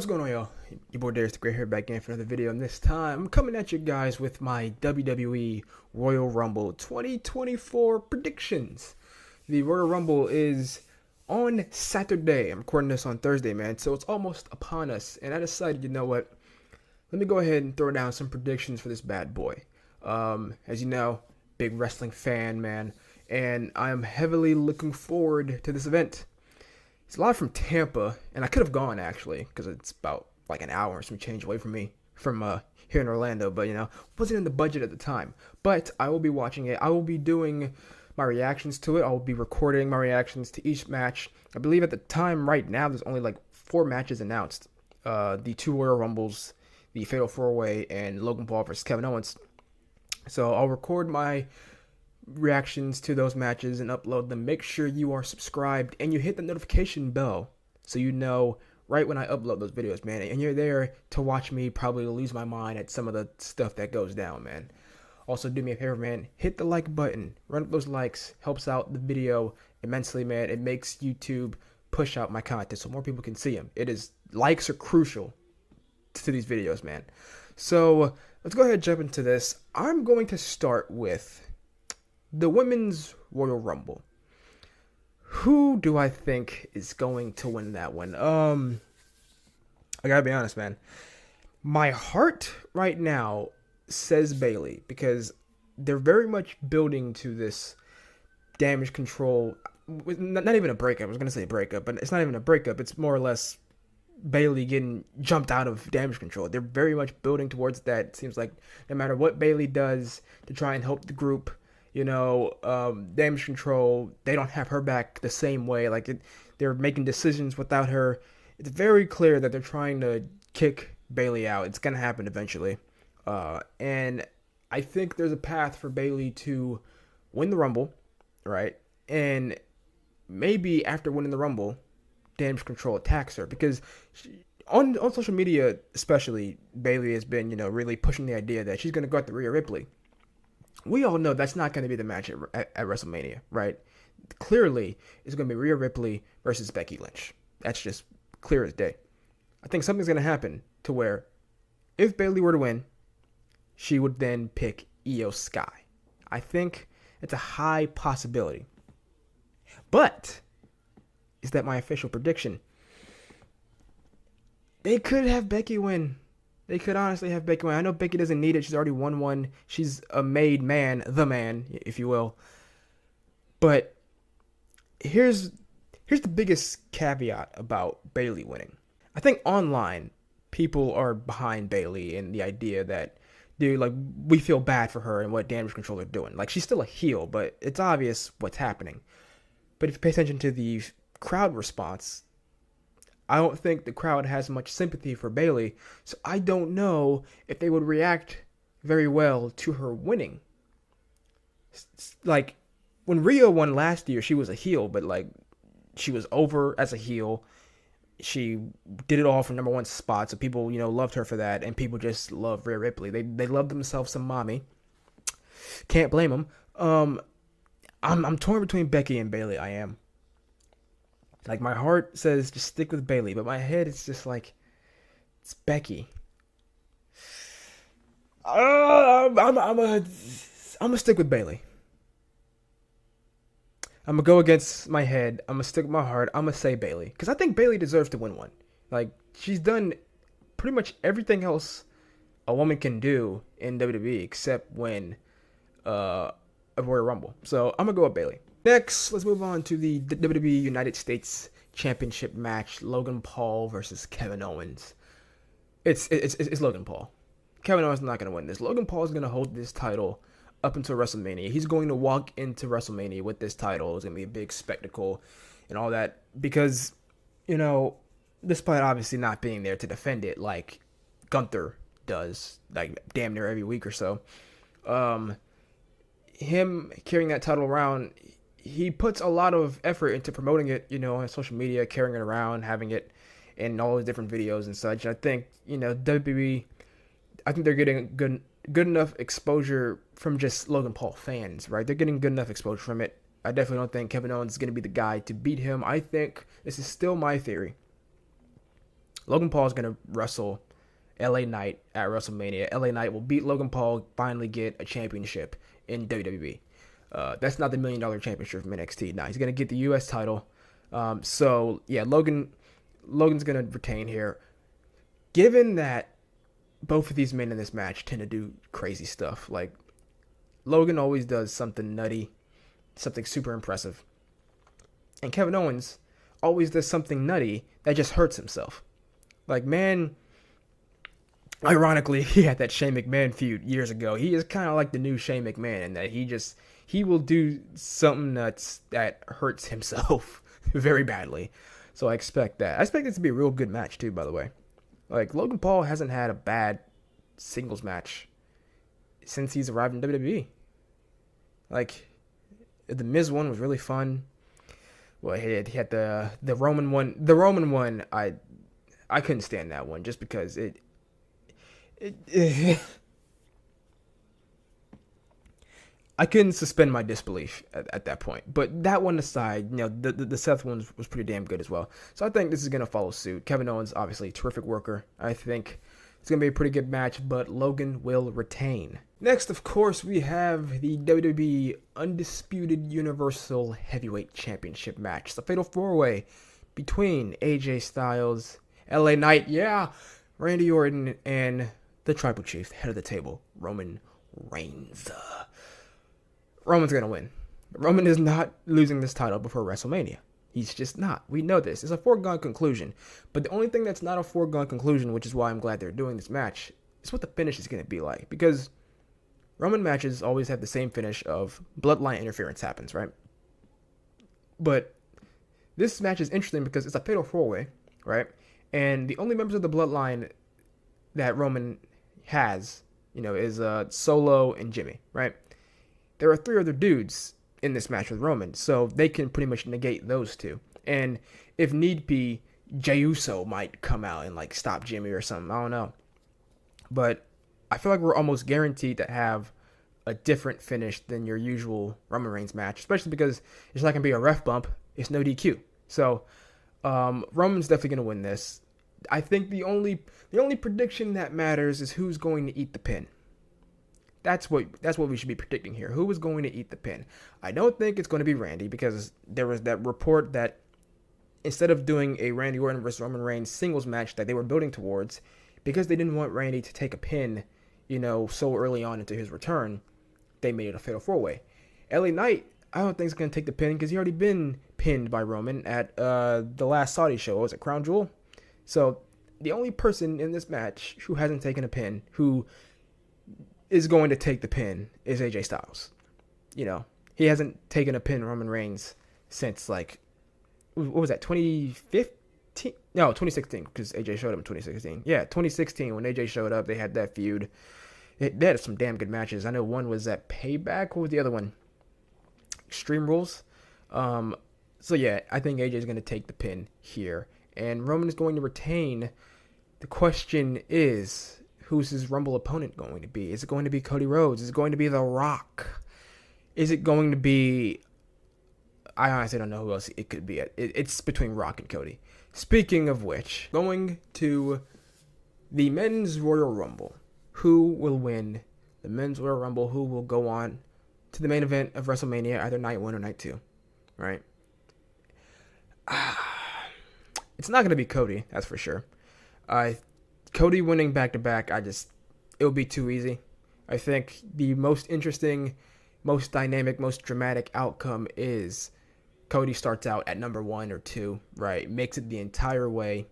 What's going on, y'all? Your boy Darius the Great here, back in for another video, and this time I'm coming at you guys with my WWE Royal Rumble 2024 predictions. The Royal Rumble is on Saturday. I'm recording this on Thursday, man, so it's almost upon us, and I decided, you know what, let me go ahead and throw down some predictions for this bad boy. As you know, big wrestling fan, man, and I am heavily looking forward to this event. It's live from Tampa, and I could have gone actually, because it's about like an hour or some change away from me from here in Orlando, but wasn't in the budget at the time. But I will be watching it. I will be doing my reactions to it. I will be recording my reactions to each match. I believe at the time right now there's only like 4 matches announced. The 2 Royal Rumbles, the Fatal 4-Way, and Logan Paul versus Kevin Owens. So I'll record my reactions to those matches and upload them. Make sure you are subscribed and you hit the notification bell so you know right when I upload those videos, man. And you're there to watch me probably lose my mind at some of the stuff that goes down, man. Also, do me a favor, man. Hit the like button. Run up those likes. Helps out the video immensely, man. It makes YouTube push out my content so more people can see them. Likes are crucial to these videos, man. So let's go ahead and jump into this. I'm going to start with the Women's Royal Rumble. Who do I think is going to win that one? I gotta be honest, man. My heart right now says Bayley, because they're very much building to this Damage Control. Not even a breakup. I was gonna say breakup, but it's not even a breakup. It's more or less Bayley getting jumped out of Damage Control. They're very much building towards that. It seems like no matter what Bayley does to try and help the group, Damage Control, they don't have her back the same way. They're making decisions without her. It's very clear that they're trying to kick Bayley out. It's gonna happen eventually, and I think there's a path for Bayley to win the Rumble, right? And maybe after winning the Rumble, Damage Control attacks her, because on social media especially, Bayley has been really pushing the idea that she's gonna go after Rhea Ripley. We all know that's not going to be the match at WrestleMania, right? Clearly, it's going to be Rhea Ripley versus Becky Lynch. That's just clear as day. I think something's going to happen to where if Bayley were to win, she would then pick Io Sky. I think it's a high possibility. But is that my official prediction? They could have Becky win. They could honestly have Becky win. I know Becky doesn't need it. She's already won one. She's a made man, the man, if you will. But here's the biggest caveat about Bayley winning. I think online, people are behind Bayley and the idea that, we feel bad for her and what Damage Control are doing. She's still a heel, but it's obvious what's happening. But if you pay attention to the crowd response, I don't think the crowd has much sympathy for Bayley, so I don't know if they would react very well to her winning. When Rhea won last year, she was a heel, but she was over as a heel. She did it all for number 1 spot, so people loved her for that, and people just love Rhea Ripley. They love themselves some mommy. Can't blame them. I'm torn between Becky and Bayley. I am. My heart says just stick with Bayley, but my head is just it's Becky. I'm gonna stick with Bayley. I'm gonna go against my head. I'm gonna stick with my heart. I'm gonna say Bayley, because I think Bayley deserves to win one. She's done pretty much everything else a woman can do in WWE except win a Royal Rumble. So I'm gonna go with Bayley. Next, let's move on to the WWE United States Championship match: Logan Paul versus Kevin Owens. It's Logan Paul. Kevin Owens is not going to win this. Logan Paul is going to hold this title up until WrestleMania. He's going to walk into WrestleMania with this title. It's going to be a big spectacle and all that, because, despite obviously not being there to defend it like Gunther does, damn near every week or so, him carrying that title around, he puts a lot of effort into promoting it, on social media, carrying it around, having it in all his different videos and such. I think, WWE, I think they're getting good enough exposure from just Logan Paul fans, right? They're getting good enough exposure from it. I definitely don't think Kevin Owens is going to be the guy to beat him. I think, this is still my theory, Logan Paul is going to wrestle LA Knight at WrestleMania. LA Knight will beat Logan Paul, finally get a championship in WWE. That's not the $1 million championship from NXT. Now he's going to get the U.S. title. So yeah, Logan's going to retain here. Given that both of these men in this match tend to do crazy stuff, like Logan always does something nutty, something super impressive, and Kevin Owens always does something nutty that just hurts himself. Like, man, ironically, he had that Shane McMahon feud years ago. He is kind of like the new Shane McMahon in that he will do something that hurts himself very badly. So I expect that. I expect it to be a real good match too, by the way. Like, Logan Paul hasn't had a bad singles match since he's arrived in WWE. Like, the Miz one was really fun. Well, he had the Roman one. The Roman one, I couldn't stand that one just because it I couldn't suspend my disbelief at that point. But that one aside, the Seth one was pretty damn good as well. So I think this is going to follow suit. Kevin Owens, obviously, a terrific worker. I think it's going to be a pretty good match, but Logan will retain. Next, of course, we have the WWE Undisputed Universal Heavyweight Championship match. It's a fatal four-way between AJ Styles, LA Knight, Randy Orton, and the Tribal Chief, head of the table, Roman Reigns. Roman's going to win. Roman is not losing this title before WrestleMania. He's just not. We know this. It's a foregone conclusion. But the only thing that's not a foregone conclusion, which is why I'm glad they're doing this match, is what the finish is going to be like. Because Roman matches always have the same finish of bloodline interference happens, right? But this match is interesting because it's a fatal four-way, right? And the only members of the bloodline that Roman has, is Solo and Jimmy, right? There are 3 other dudes in this match with Roman, so they can pretty much negate those 2. And if need be, Jey Uso might come out and stop Jimmy or something. I don't know. But I feel like we're almost guaranteed to have a different finish than your usual Roman Reigns match, especially because it's not going to be a ref bump. It's no DQ. So Roman's definitely going to win this. I think the only prediction that matters is who's going to eat the pin. That's what we should be predicting here. Who is going to eat the pin? I don't think it's going to be Randy because there was that report that instead of doing a Randy Orton versus Roman Reigns singles match that they were building towards, because they didn't want Randy to take a pin, so early on into his return, they made it a fatal four-way. LA Knight, I don't think is going to take the pin because he already been pinned by Roman at the last Saudi show. Was it Crown Jewel? So the only person in this match who hasn't taken a pin, who is going to take the pin, is AJ Styles. He hasn't taken a pin Roman Reigns since what was that, 2015? No, 2016, because AJ showed up in 2016. Yeah, 2016 when AJ showed up, they had that feud. They had some damn good matches. I know one was at Payback. What was the other one? Extreme Rules. So yeah, I think AJ is going to take the pin here, and Roman is going to retain. The question is, who's his Rumble opponent going to be? Is it going to be Cody Rhodes? Is it going to be The Rock? Is it going to be... I honestly don't know who else it could be. It's between Rock and Cody. Speaking of which, going to the Men's Royal Rumble. Who will win the Men's Royal Rumble? Who will go on to the main event of WrestleMania, either night 1 or night 2? Right? It's not going to be Cody, that's for sure. Cody winning back-to-back, it would be too easy. I think the most interesting, most dynamic, most dramatic outcome is Cody starts out at number 1 or 2, right? Makes it the entire way,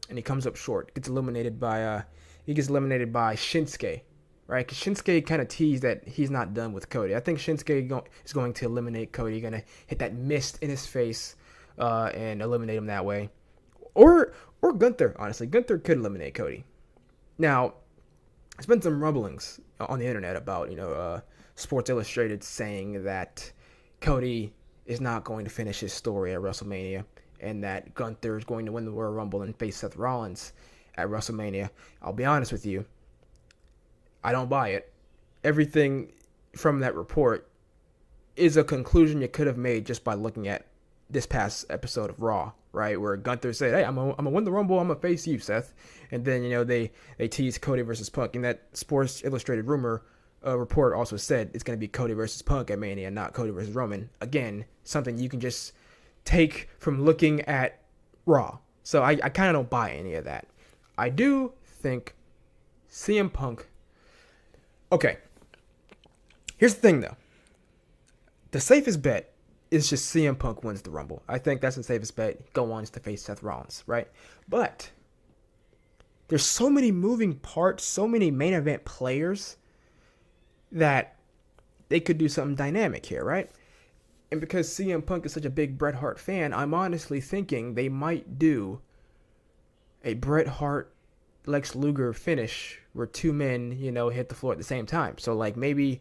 and he comes up short. Gets eliminated by Shinsuke, right? Because Shinsuke kind of teased that he's not done with Cody. I think Shinsuke is going to eliminate Cody. Going to hit that mist in his face and eliminate him that way. Or Gunther, honestly. Gunther could eliminate Cody. Now, there's been some rumblings on the internet about, Sports Illustrated saying that Cody is not going to finish his story at WrestleMania and that Gunther is going to win the Royal Rumble and face Seth Rollins at WrestleMania. I'll be honest with you. I don't buy it. Everything from that report is a conclusion you could have made just by looking at this past episode of Raw, right? Where Gunther said, "Hey, I'm gonna win the Rumble. I'm gonna face you, Seth." And then they tease Cody versus Punk, and that Sports Illustrated rumor report also said it's gonna be Cody versus Punk at Mania, not Cody versus Roman. Again, something you can just take from looking at Raw. So I kind of don't buy any of that. I do think CM Punk. Okay. Here's the thing, though. The safest bet is just CM Punk wins the Rumble. I think that's the safest bet. Go on to face Seth Rollins, right? But there's so many moving parts, so many main event players that they could do something dynamic here, right? And because CM Punk is such a big Bret Hart fan, I'm honestly thinking they might do a Bret Hart Lex Luger finish where two men, hit the floor at the same time. So like maybe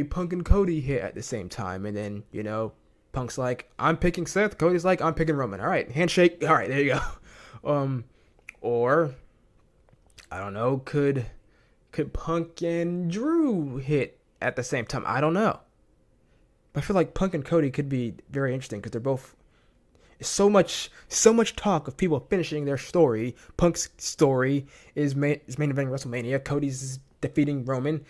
Punk and Cody hit at the same time, and then, Punk's like, I'm picking Seth. Cody's like, I'm picking Roman. All right, handshake. All right, there you go. Or I don't know, could Punk and Drew hit at the same time? I don't know. But I feel like Punk and Cody could be very interesting because they're both so much talk of people finishing their story. Punk's story is main eventing WrestleMania. Cody's is defeating Roman.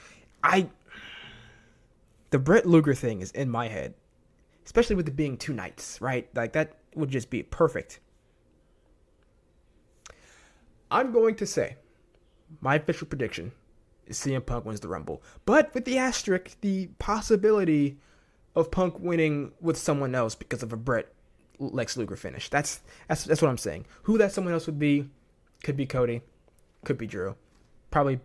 The Bret Luger thing is in my head, especially with it being 2 nights, right? Like that would just be perfect. I'm going to say my official prediction is CM Punk wins the Rumble, but with the asterisk, the possibility of Punk winning with someone else because of a Bret Lex Luger finish. That's what I'm saying. Who that someone else would be? Could be Cody, could be Drew. Probably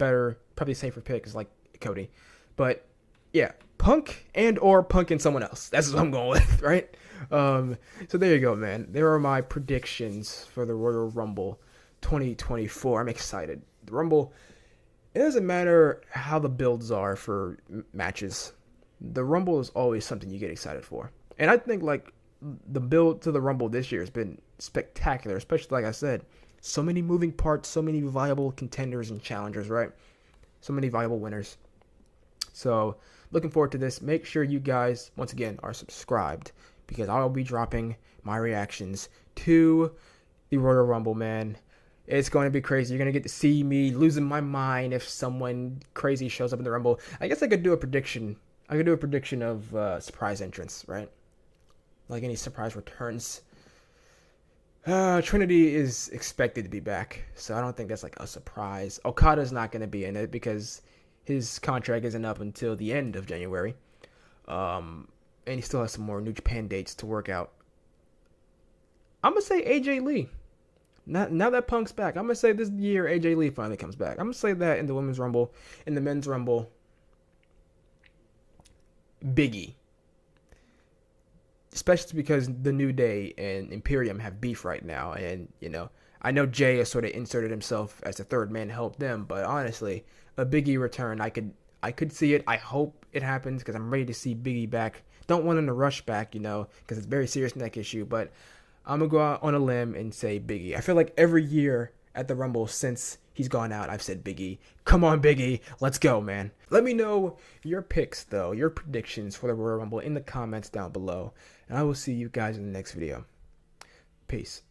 safer pick is like Cody. But yeah, Punk or Punk and someone else. That's what I'm going with, right? So there you go, man. There are my predictions for the Royal Rumble 2024. I'm excited. The Rumble, it doesn't matter how the builds are for matches. The Rumble is always something you get excited for. And I think like the build to the Rumble this year has been spectacular, especially like I said, so many moving parts, so many viable contenders and challengers, right? So many viable winners. So looking forward to this. Make sure you guys, once again, are subscribed because I'll be dropping my reactions to the Royal Rumble, man. It's going to be crazy. You're going to get to see me losing my mind if someone crazy shows up in the Rumble. I guess I could do a prediction. I could do a prediction of surprise entrance, right? Like any surprise returns. Trinity is expected to be back, so I don't think that's like a surprise. Okada's not going to be in it because his contract isn't up until the end of January. And he still has some more New Japan dates to work out. I'm going to say AJ Lee. Now that Punk's back, I'm going to say this year AJ Lee finally comes back. I'm going to say that in the Women's Rumble. In the Men's Rumble, Big E. Especially because the New Day and Imperium have beef right now. And, I know Jay has sort of inserted himself as the third man to help them. But honestly, a Big E return, I could see it. I hope it happens because I'm ready to see Big E back. Don't want him to rush back, because it's a very serious neck issue. But I'm going to go out on a limb and say Big E. I feel like every year at the Rumble since he's gone out, I've said Big E. Come on, Big E. Let's go, man. Let me know your picks, though, your predictions for the Royal Rumble in the comments down below. And I will see you guys in the next video. Peace.